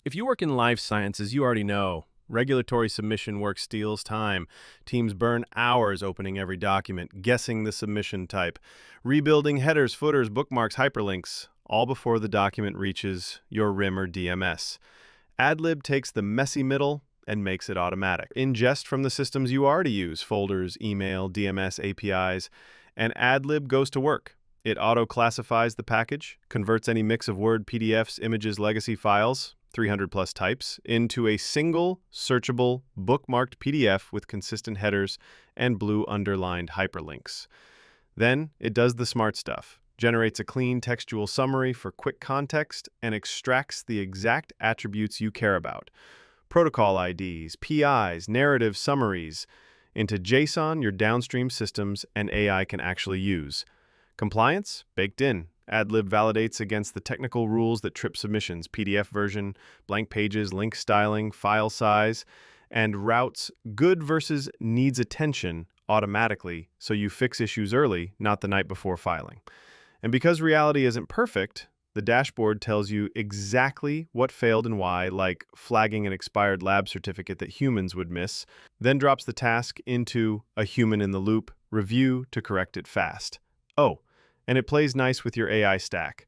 If you work in life sciences, you already know. Regulatory submission work steals time. Teams burn hours opening every document, guessing the submission type, rebuilding headers, footers, bookmarks, hyperlinks, all before the document reaches your RIM or DMS. Adlib takes the messy middle and makes it automatic. Ingest from the systems you already use, folders, email, DMS, APIs, and Adlib goes to work. It auto-classifies the package, converts any mix of Word, PDFs, images, legacy files, 300 plus types, into a single, searchable, bookmarked PDF with consistent headers and blue underlined hyperlinks. Then it does the smart stuff, generates a clean textual summary for quick context, and extracts the exact attributes you care about. Protocol IDs, PIs, narrative summaries, into JSON your downstream systems and AI can actually use. Compliance? Baked in. Adlib validates against the technical rules that trip submissions, PDF version, blank pages, link styling, file size, and routes good versus needs attention automatically so you fix issues early, not the night before filing. And because reality isn't perfect, the dashboard tells you exactly what failed and why, like flagging an expired lab certificate that humans would miss, then drops the task into a human-in-the-loop review to correct it fast. Oh, and it plays nice with your AI stack.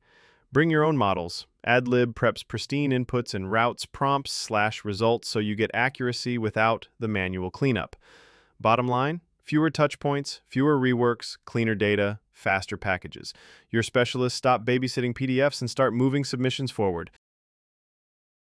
Bring your own models. Adlib preps pristine inputs and routes prompts/results so you get accuracy without the manual cleanup. Bottom line, fewer touchpoints, fewer reworks, cleaner data, faster packages. Your specialists stop babysitting PDFs and start moving submissions forward.